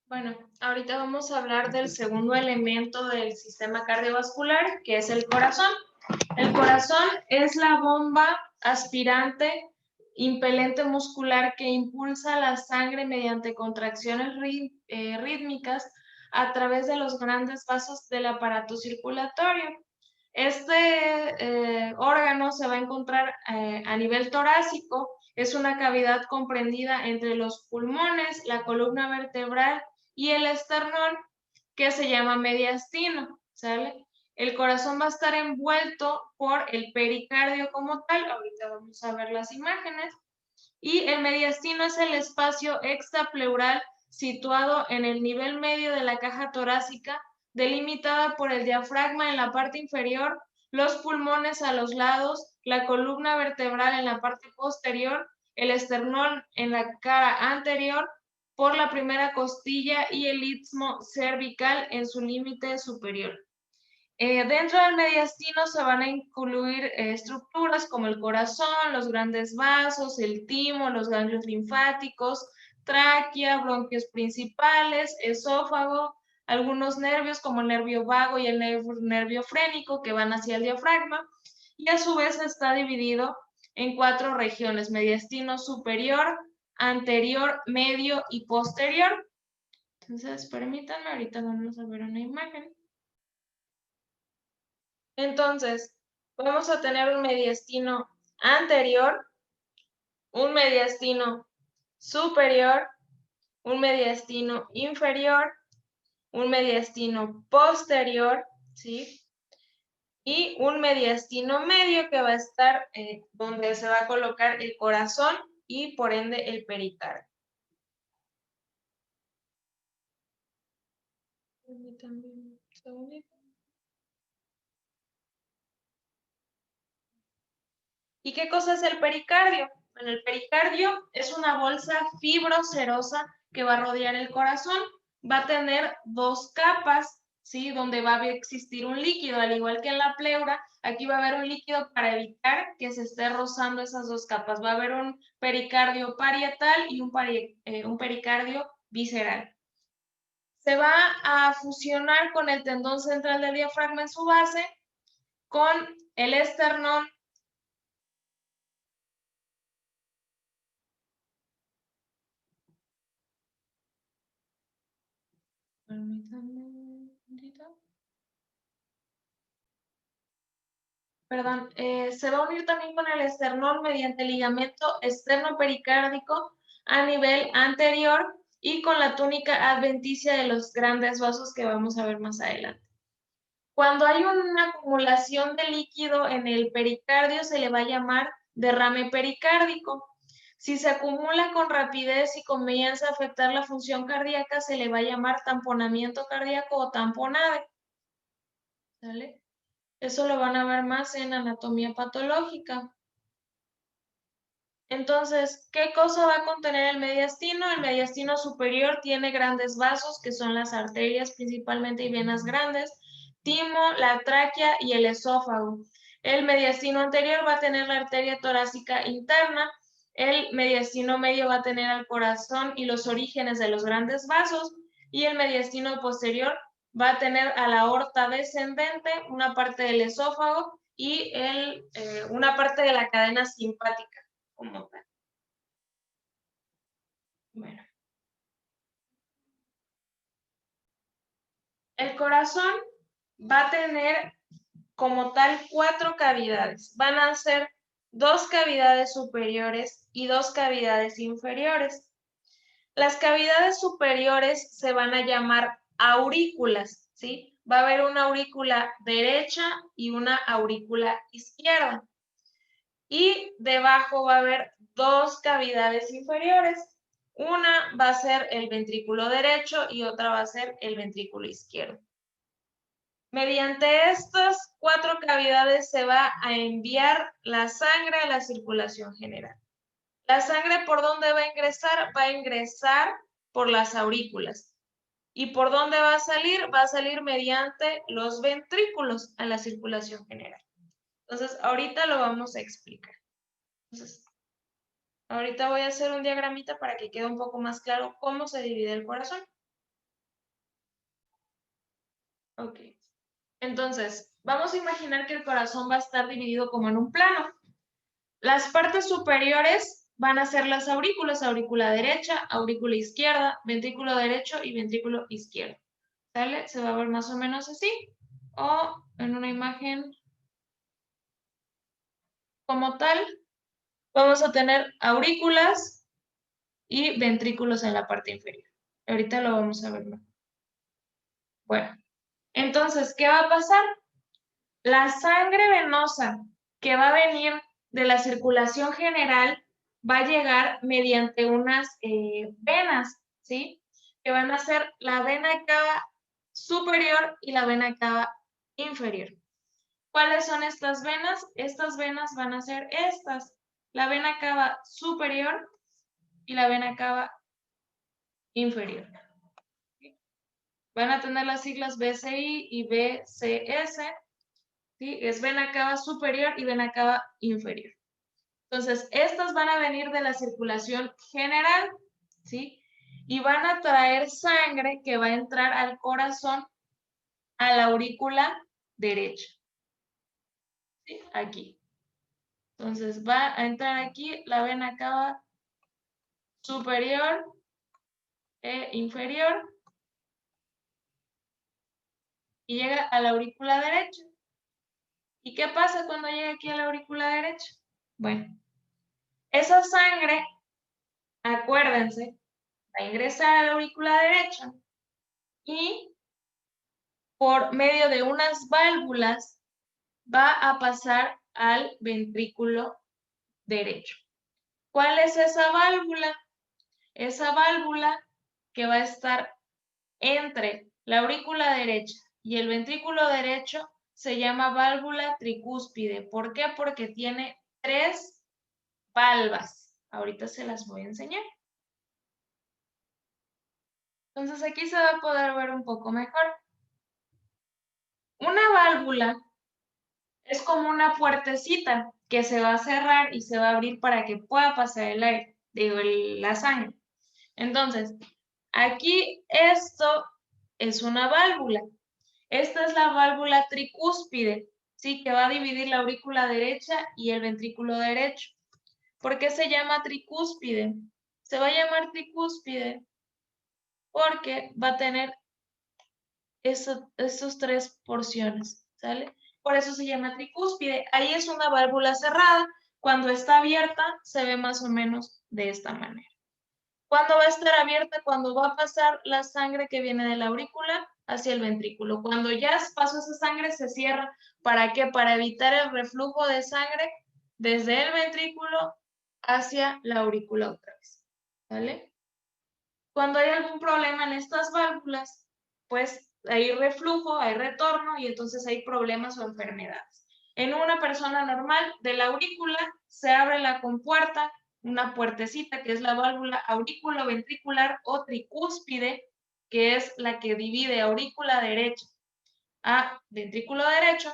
Bueno, ahorita vamos a hablar del segundo elemento del sistema cardiovascular, que es el corazón. El corazón es la bomba aspirante impelente muscular que impulsa la sangre mediante contracciones rítmicas a través de los grandes vasos del aparato circulatorio. Este órgano se va a encontrar a nivel torácico. Es una cavidad comprendida entre los pulmones, la columna vertebral y el esternón, que se llama mediastino, ¿sale? El corazón va a estar envuelto por el pericardio como tal. Ahorita vamos a ver las imágenes. Y el mediastino es el espacio extrapleural situado en el nivel medio de la caja torácica, delimitada por el diafragma en la parte inferior, los pulmones a los lados, la columna vertebral en la parte posterior, el esternón en la cara anterior, por la primera costilla y el istmo cervical en su límite superior. Dentro del mediastino se van a incluir estructuras como el corazón, los grandes vasos, el timo, los ganglios linfáticos, tráquea, bronquios principales, esófago, algunos nervios como el nervio vago y el nervio frénico que van hacia el diafragma, y a su vez está dividido en 4 regiones: mediastino superior, anterior, medio y posterior. Entonces, permítanme, ahorita vamos a ver una imagen. Entonces, vamos a tener un mediastino anterior, un mediastino superior, un mediastino inferior, un mediastino posterior, ¿sí? Y un mediastino medio que va a estar donde se va a colocar el corazón y por ende el pericardio. ¿Y qué cosa es el pericardio? Bueno, el pericardio es una bolsa fibrocerosa que va a rodear el corazón. Va a tener 2 capas, ¿sí? Donde va a existir un líquido, al igual que en la pleura. Aquí va a haber un líquido para evitar que se esté rozando esas 2 capas. Va a haber un pericardio parietal y un pericardio visceral. Se va a fusionar con el tendón central del diafragma en su base, con el esternón. Permítanme un momentito. Perdón, se va a unir también con el esternón mediante ligamento externo-pericárdico a nivel anterior y con la túnica adventicia de los grandes vasos que vamos a ver más adelante. Cuando hay una acumulación de líquido en el pericardio se le va a llamar derrame pericárdico. Si se acumula con rapidez y comienza a afectar la función cardíaca, se le va a llamar tamponamiento cardíaco o tamponade. ¿Sale? Eso lo van a ver más en anatomía patológica. Entonces, ¿qué cosa va a contener el mediastino? El mediastino superior tiene grandes vasos, que son las arterias principalmente y venas grandes, timo, la tráquea y el esófago. El mediastino anterior va a tener la arteria torácica interna. El mediastino medio va a tener al corazón y los orígenes de los grandes vasos. Y el mediastino posterior va a tener a la aorta descendente, una parte del esófago y una parte de la cadena simpática como tal. Bueno, el corazón va a tener como tal 4 cavidades. Van a ser 2 cavidades superiores y 2 cavidades inferiores. Las cavidades superiores se van a llamar aurículas, ¿sí? Va a haber una aurícula derecha y una aurícula izquierda. Y debajo va a haber 2 cavidades inferiores. Una va a ser el ventrículo derecho y otra va a ser el ventrículo izquierdo. Mediante estas 4 cavidades se va a enviar la sangre a la circulación general. La sangre, ¿por dónde va a ingresar? Va a ingresar por las aurículas. ¿Y por dónde va a salir? Va a salir mediante los ventrículos a la circulación general. Entonces, ahorita lo vamos a explicar. Entonces, ahorita voy a hacer un diagramita para que quede un poco más claro cómo se divide el corazón. Ok. Entonces, vamos a imaginar que el corazón va a estar dividido como en un plano. Las partes superiores van a ser las aurículas, aurícula derecha, aurícula izquierda, ventrículo derecho y ventrículo izquierdo. ¿Sale? Se va a ver más o menos así. O en una imagen como tal, vamos a tener aurículas y ventrículos en la parte inferior. Ahorita lo vamos a ver mejor. Bueno, entonces, ¿qué va a pasar? La sangre venosa que va a venir de la circulación general va a llegar mediante unas venas, ¿sí? Que van a ser la vena cava superior y la vena cava inferior. ¿Cuáles son estas venas? Estas venas van a ser estas, la vena cava superior y la vena cava inferior. Van a tener las siglas BCI y BCS, ¿sí? Es vena cava superior y vena cava inferior. Entonces, estas van a venir de la circulación general, ¿sí? Y van a traer sangre que va a entrar al corazón, a la aurícula derecha, ¿sí? Aquí. Entonces, va a entrar aquí la vena cava superior e inferior y llega a la aurícula derecha. ¿Y qué pasa cuando llega aquí a la aurícula derecha? Bueno, esa sangre, acuérdense, va a ingresar a la aurícula derecha y por medio de unas válvulas va a pasar al ventrículo derecho. ¿Cuál es esa válvula? Esa válvula que va a estar entre la aurícula derecha y el ventrículo derecho se llama válvula tricúspide. ¿Por qué? Porque tiene 3 valvas. Ahorita se las voy a enseñar. Entonces aquí se va a poder ver un poco mejor. Una válvula es como una puertecita que se va a cerrar y se va a abrir para que pueda pasar el aire, la sangre. Entonces, aquí esto es una válvula. Esta es la válvula tricúspide, ¿sí? Que va a dividir la aurícula derecha y el ventrículo derecho. ¿Por qué se llama tricúspide? Se va a llamar tricúspide porque va a tener esas 3 porciones, ¿sale? Por eso se llama tricúspide. Ahí es una válvula cerrada. Cuando está abierta, se ve más o menos de esta manera. ¿Cuándo va a estar abierta? Cuando va a pasar la sangre que viene de la aurícula hacia el ventrículo. Cuando ya pasó esa sangre, se cierra. ¿Para qué? Para evitar el reflujo de sangre desde el ventrículo hacia la aurícula otra vez. ¿Vale? Cuando hay algún problema en estas válvulas, pues hay reflujo, hay retorno y entonces hay problemas o enfermedades. En una persona normal, de la aurícula se abre la compuerta, una puertecita que es la válvula aurículo-ventricular o tricúspide, que es la que divide aurícula derecha a ventrículo derecho.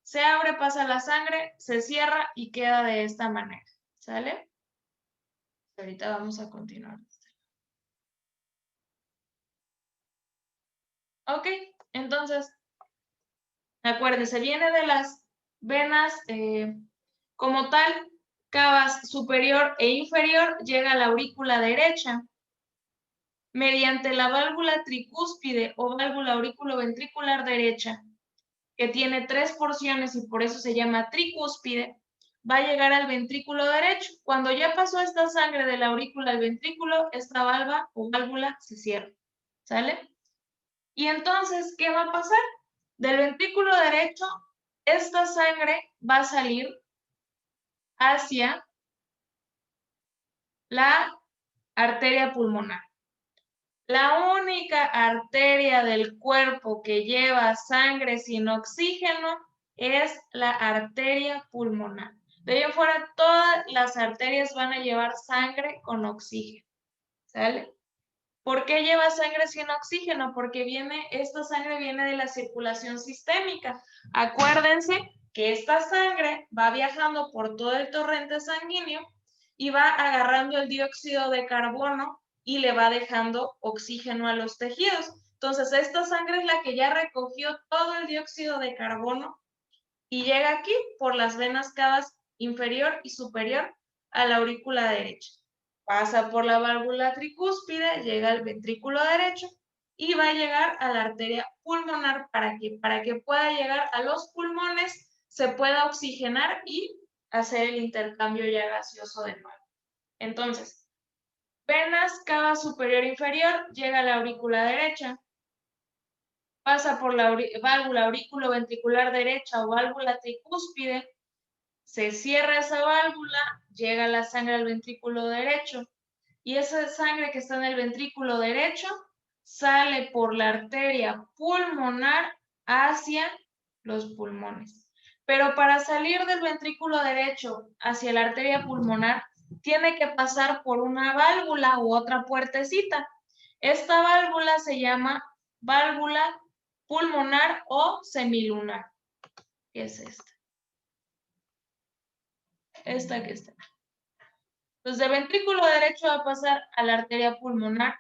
Se abre, pasa la sangre, se cierra y queda de esta manera. ¿Sale? Ahorita vamos a continuar. Ok, entonces, acuérdense, viene de las venas como tal, cavas superior e inferior, llega a la aurícula derecha. Mediante la válvula tricúspide o válvula auriculoventricular derecha, que tiene 3 porciones y por eso se llama tricúspide, va a llegar al ventrículo derecho. Cuando ya pasó esta sangre de la aurícula al ventrículo, esta valva o válvula se cierra. ¿Sale? Y entonces, ¿qué va a pasar? Del ventrículo derecho, esta sangre va a salir hacia la arteria pulmonar. La única arteria del cuerpo que lleva sangre sin oxígeno es la arteria pulmonar. De ahí en fuera, todas las arterias van a llevar sangre con oxígeno. ¿Sale? ¿Por qué lleva sangre sin oxígeno? Porque esta sangre viene de la circulación sistémica. Acuérdense que esta sangre va viajando por todo el torrente sanguíneo y va agarrando el dióxido de carbono y le va dejando oxígeno a los tejidos. Entonces, esta sangre es la que ya recogió todo el dióxido de carbono y llega aquí por las venas cavas inferior y superior a la aurícula derecha. Pasa por la válvula tricúspide, llega al ventrículo derecho y va a llegar a la arteria pulmonar para que pueda llegar a los pulmones, se pueda oxigenar y hacer el intercambio ya gaseoso de nuevo. Entonces, venas cava superior e inferior, llega a la aurícula derecha, pasa por la válvula auriculoventricular derecha o válvula tricúspide, se cierra esa válvula, llega la sangre al ventrículo derecho y esa sangre que está en el ventrículo derecho sale por la arteria pulmonar hacia los pulmones. Pero para salir del ventrículo derecho hacia la arteria pulmonar, tiene que pasar por una válvula u otra puertecita. Esta válvula se llama válvula pulmonar o semilunar. ¿Qué es esta? Esta que está. Entonces, del ventrículo derecho va a pasar a la arteria pulmonar,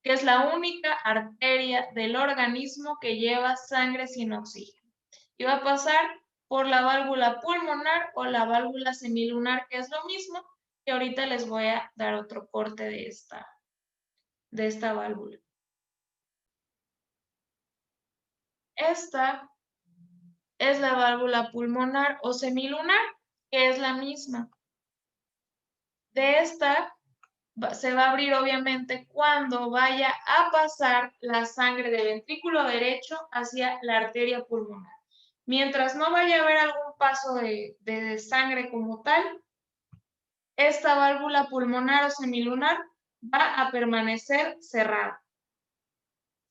que es la única arteria del organismo que lleva sangre sin oxígeno. Y va a pasar por la válvula pulmonar o la válvula semilunar, que es lo mismo, que ahorita les voy a dar otro corte de esta válvula. Esta es la válvula pulmonar o semilunar, que es la misma. De esta se va a abrir obviamente cuando vaya a pasar la sangre del ventrículo derecho hacia la arteria pulmonar. Mientras no vaya a haber algún paso de sangre como tal, esta válvula pulmonar o semilunar va a permanecer cerrada.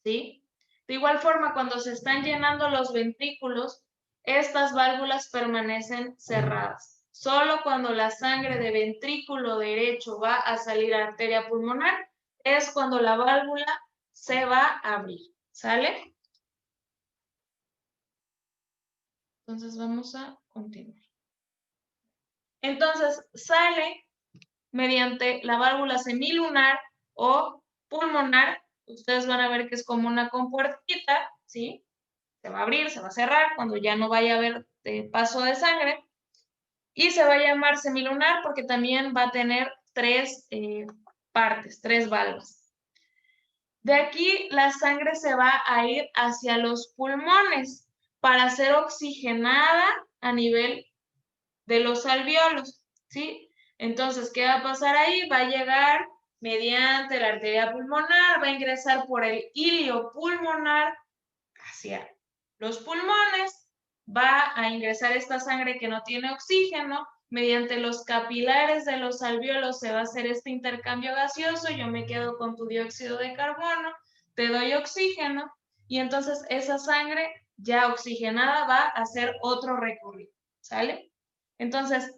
¿Sí? De igual forma, cuando se están llenando los ventrículos, estas válvulas permanecen cerradas. Solo cuando la sangre de ventrículo derecho va a salir a la arteria pulmonar es cuando la válvula se va a abrir. ¿Sale? Entonces vamos a continuar. Entonces sale mediante la válvula semilunar o pulmonar. Ustedes van a ver que es como una compuertita, ¿sí? Se va a abrir, se va a cerrar cuando ya no vaya a haber paso de sangre. Y se va a llamar semilunar porque también va a tener tres partes, tres válvulas. De aquí la sangre se va a ir hacia los pulmones para ser oxigenada a nivel de los alvéolos, ¿sí? Entonces, ¿qué va a pasar ahí? Va a llegar mediante la arteria pulmonar, va a ingresar por el hilio pulmonar hacia los pulmones, va a ingresar esta sangre que no tiene oxígeno, mediante los capilares de los alvéolos se va a hacer este intercambio gaseoso, yo me quedo con tu dióxido de carbono, te doy oxígeno, y entonces esa sangre ya oxigenada va a hacer otro recorrido, ¿sale? Entonces,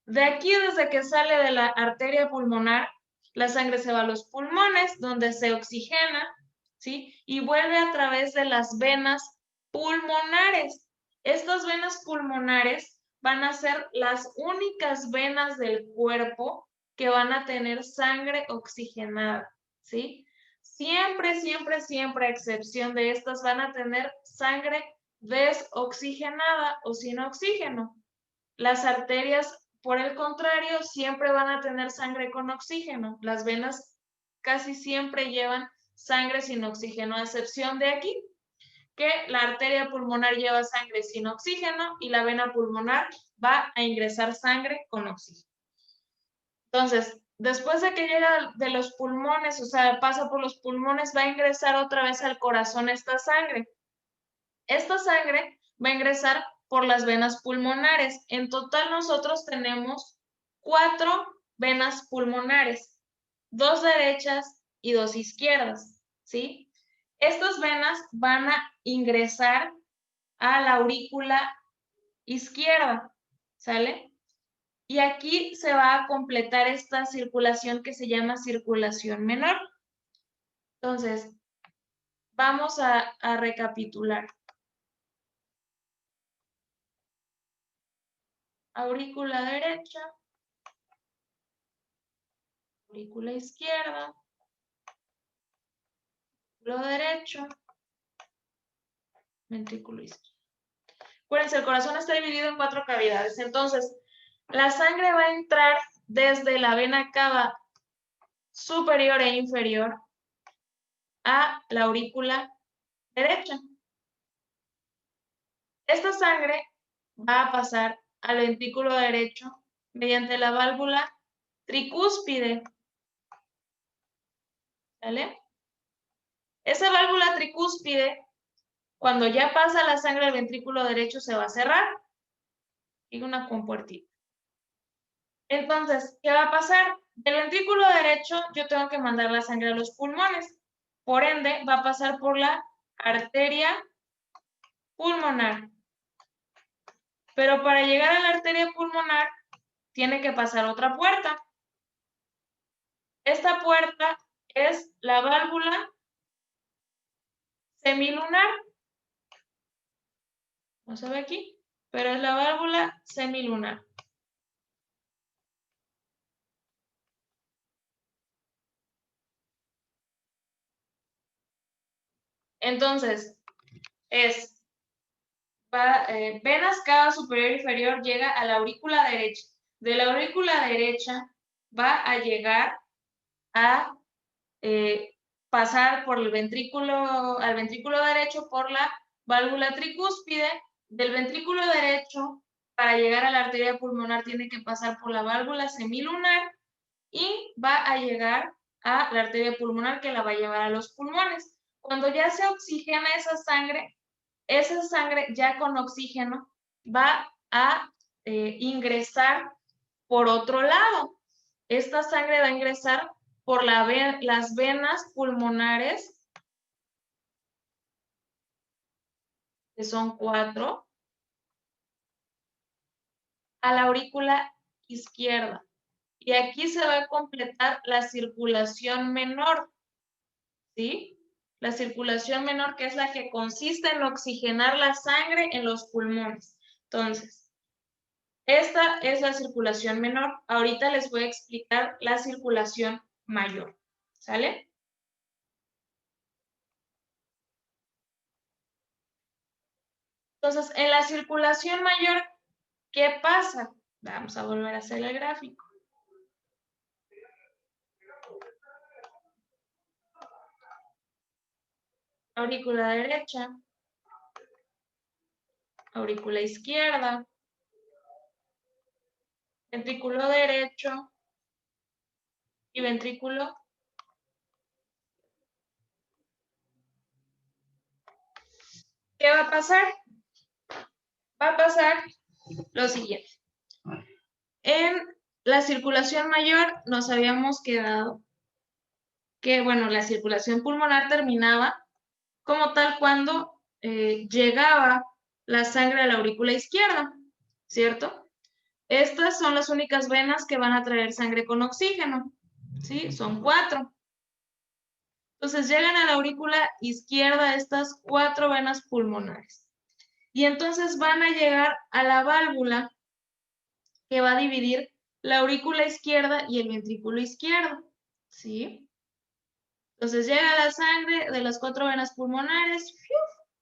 de aquí desde que sale de la arteria pulmonar, la sangre se va a los pulmones, donde se oxigena, ¿sí? Y vuelve a través de las venas pulmonares. Estas venas pulmonares van a ser las únicas venas del cuerpo que van a tener sangre oxigenada, ¿sí? Siempre, siempre, siempre, a excepción de estas, van a tener sangre desoxigenada o sin oxígeno. Las arterias, por el contrario, siempre van a tener sangre con oxígeno. Las venas casi siempre llevan sangre sin oxígeno, a excepción de aquí, que la arteria pulmonar lleva sangre sin oxígeno y la vena pulmonar va a ingresar sangre con oxígeno. Entonces, después de que llega de los pulmones, o sea, pasa por los pulmones, va a ingresar otra vez al corazón esta sangre. Esta sangre va a ingresar por las venas pulmonares. En total nosotros tenemos 4 venas pulmonares, 2 derechas y 2 izquierdas, ¿sí? Estas venas van a ingresar a la aurícula izquierda, ¿sale? Y aquí se va a completar esta circulación que se llama circulación menor. Entonces, vamos a recapitular. Aurícula derecha, aurícula izquierda, ventrículo derecho, ventrículo izquierdo. Acuérdense, el corazón está dividido en 4 cavidades. Entonces, la sangre va a entrar desde la vena cava superior e inferior a la aurícula derecha. Esta sangre va a pasar al ventrículo derecho mediante la válvula tricúspide. ¿Vale? Esa válvula tricúspide, cuando ya pasa la sangre al ventrículo derecho, se va a cerrar. Y una compuertita. Entonces, ¿qué va a pasar? Del ventrículo derecho yo tengo que mandar la sangre a los pulmones. Por ende, va a pasar por la arteria pulmonar. Pero para llegar a la arteria pulmonar, tiene que pasar otra puerta. Esta puerta es la válvula semilunar. No se ve aquí, pero es la válvula semilunar. Entonces, venas cava superior e inferior llega a la aurícula derecha. De la aurícula derecha va a llegar a pasar por el ventrículo, al ventrículo derecho por la válvula tricúspide. Del ventrículo derecho, para llegar a la arteria pulmonar, tiene que pasar por la válvula semilunar y va a llegar a la arteria pulmonar que la va a llevar a los pulmones. Cuando ya se oxigena esa sangre ya con oxígeno va a ingresar por otro lado. Esta sangre va a ingresar por las venas pulmonares, que son 4, a la aurícula izquierda. Y aquí se va a completar la circulación menor, ¿sí? La circulación menor, que es la que consiste en oxigenar la sangre en los pulmones. Entonces, esta es la circulación menor. Ahorita les voy a explicar la circulación mayor. ¿Sale? Entonces, en la circulación mayor, ¿qué pasa? Vamos a volver a hacer el gráfico. Aurícula derecha, aurícula izquierda, ventrículo derecho y ventrículo. ¿Qué va a pasar? Va a pasar lo siguiente. En la circulación mayor nos habíamos quedado que, bueno, la circulación pulmonar terminaba como tal cuando llegaba la sangre a la aurícula izquierda, ¿cierto? Estas son las únicas venas que van a traer sangre con oxígeno, ¿sí? Son 4. Entonces llegan a la aurícula izquierda estas 4 venas pulmonares. Y entonces van a llegar a la válvula que va a dividir la aurícula izquierda y el ventrículo izquierdo, ¿sí? Entonces llega la sangre de las 4 venas pulmonares,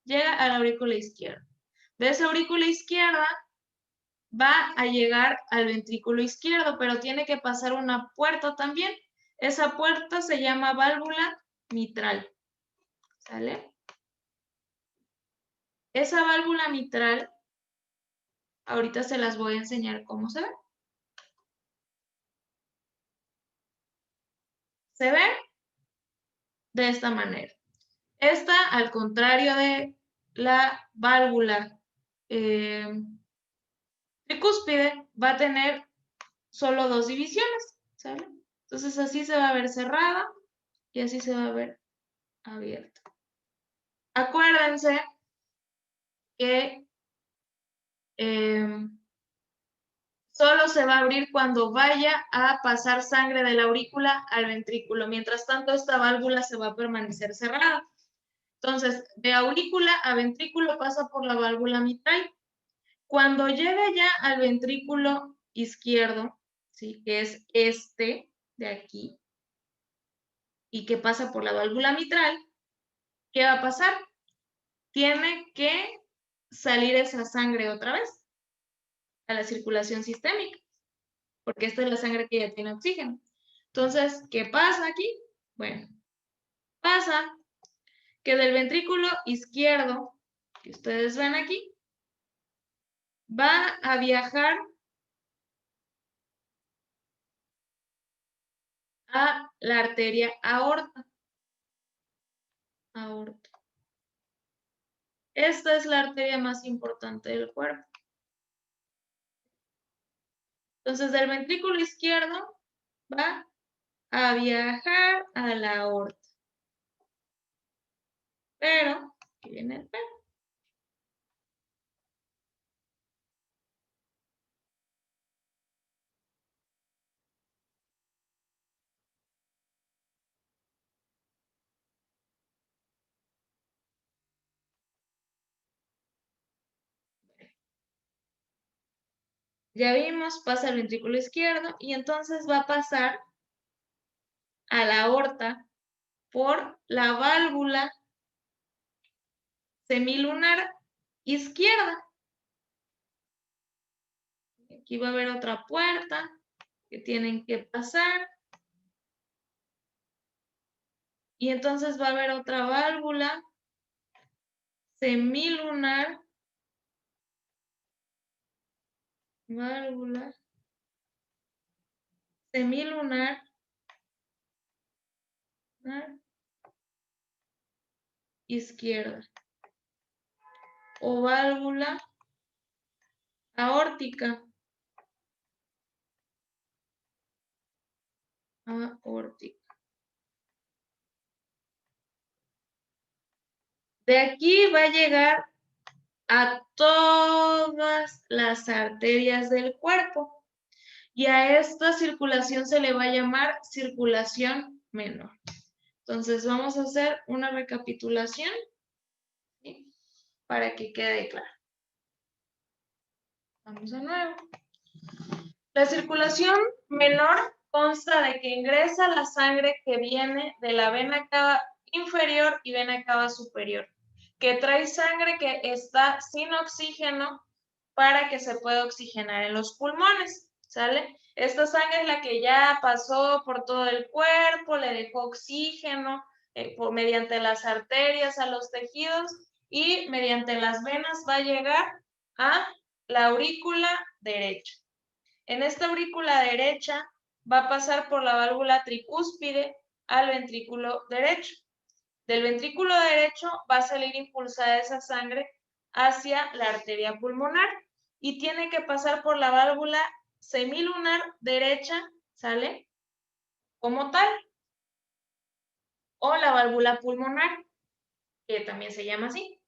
llega a la aurícula izquierda. De esa aurícula izquierda va a llegar al ventrículo izquierdo, pero tiene que pasar una puerta también. Esa puerta se llama válvula mitral. ¿Sale? Esa válvula mitral, ahorita se las voy a enseñar cómo se ve. Se ve de esta manera. Esta, al contrario de la válvula tricúspide, va a tener solo 2 divisiones, ¿sale? Entonces así se va a ver cerrada y así se va a ver abierta. Acuérdense que solo se va a abrir cuando vaya a pasar sangre de la aurícula al ventrículo. Mientras tanto, esta válvula se va a permanecer cerrada. Entonces, de aurícula a ventrículo pasa por la válvula mitral. Cuando llega ya al ventrículo izquierdo, ¿sí? Que es este de aquí, y que pasa por la válvula mitral, ¿qué va a pasar? Tiene que salir esa sangre otra vez a la circulación sistémica, porque esta es la sangre que ya tiene oxígeno. Entonces, ¿qué pasa aquí? Bueno, pasa que del ventrículo izquierdo, que ustedes ven aquí, va a viajar a la arteria aorta. Esta es la arteria más importante del cuerpo. Entonces, del ventrículo izquierdo va a viajar a la aorta. Pero, aquí viene el pero. Ya vimos, pasa el ventrículo izquierdo y entonces va a pasar a la aorta por la válvula semilunar izquierda. Aquí va a haber otra puerta que tienen que pasar. Y entonces va a haber otra válvula semilunar. Válvula semilunar izquierda. O válvula aórtica. Aórtica. De aquí va a llegar a todas las arterias del cuerpo. Y a esta circulación se le va a llamar circulación menor. Entonces vamos a hacer una recapitulación, ¿sí?, para que quede claro. Vamos de nuevo. La circulación menor consta de que ingresa la sangre que viene de la vena cava inferior y vena cava superior, que trae sangre que está sin oxígeno para que se pueda oxigenar en los pulmones, ¿sale? Esta sangre es la que ya pasó por todo el cuerpo, le dejó oxígeno mediante las arterias a los tejidos y mediante las venas va a llegar a la aurícula derecha. En esta aurícula derecha va a pasar por la válvula tricúspide al ventrículo derecho. Del ventrículo derecho va a salir impulsada esa sangre hacia la arteria pulmonar y tiene que pasar por la válvula semilunar derecha, ¿sale? Como tal. O la válvula pulmonar, que también se llama así.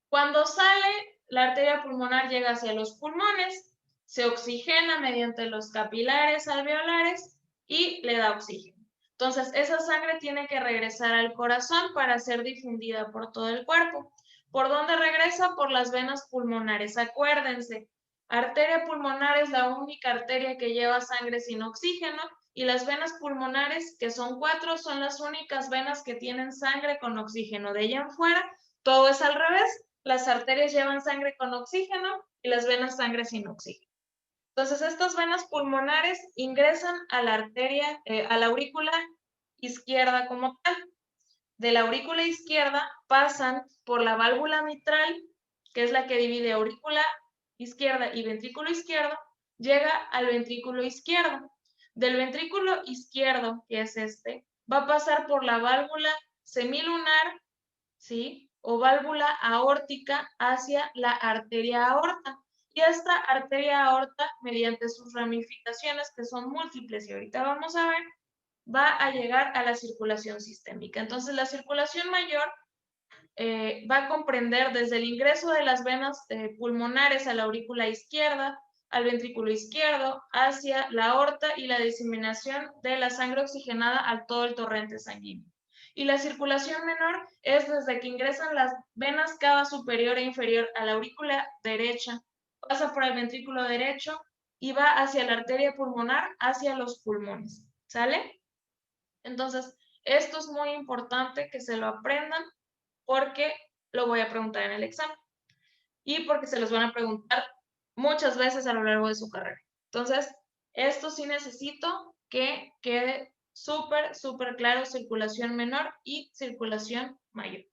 Cuando sale, la arteria pulmonar llega hacia los pulmones, se oxigena mediante los capilares alveolares y le da oxígeno. Entonces, esa sangre tiene que regresar al corazón para ser difundida por todo el cuerpo. ¿Por dónde regresa? Por las venas pulmonares. Acuérdense, arteria pulmonar es la única arteria que lleva sangre sin oxígeno y las venas pulmonares, que son 4, son las únicas venas que tienen sangre con oxígeno. De ella en fuera, todo es al revés. Las arterias llevan sangre con oxígeno y las venas sangre sin oxígeno. Entonces, estas venas pulmonares ingresan a la arteria, a la aurícula izquierda como tal. De la aurícula izquierda pasan por la válvula mitral, que es la que divide aurícula izquierda y ventrículo izquierdo, llega al ventrículo izquierdo. Del ventrículo izquierdo, que es este, va a pasar por la válvula semilunar, ¿sí?, o válvula aórtica hacia la arteria aorta. Y esta arteria aorta, mediante sus ramificaciones, que son múltiples y ahorita vamos a ver, va a llegar a la circulación sistémica. Entonces, la circulación mayor va a comprender desde el ingreso de las venas pulmonares a la aurícula izquierda, al ventrículo izquierdo, hacia la aorta y la diseminación de la sangre oxigenada a todo el torrente sanguíneo. Y la circulación menor es desde que ingresan las venas cava superior e inferior a la aurícula derecha, pasa por el ventrículo derecho y va hacia la arteria pulmonar, hacia los pulmones, ¿sale? Entonces, esto es muy importante que se lo aprendan porque lo voy a preguntar en el examen y porque se los van a preguntar muchas veces a lo largo de su carrera. Entonces, esto sí necesito que quede súper, súper claro: circulación menor y circulación mayor.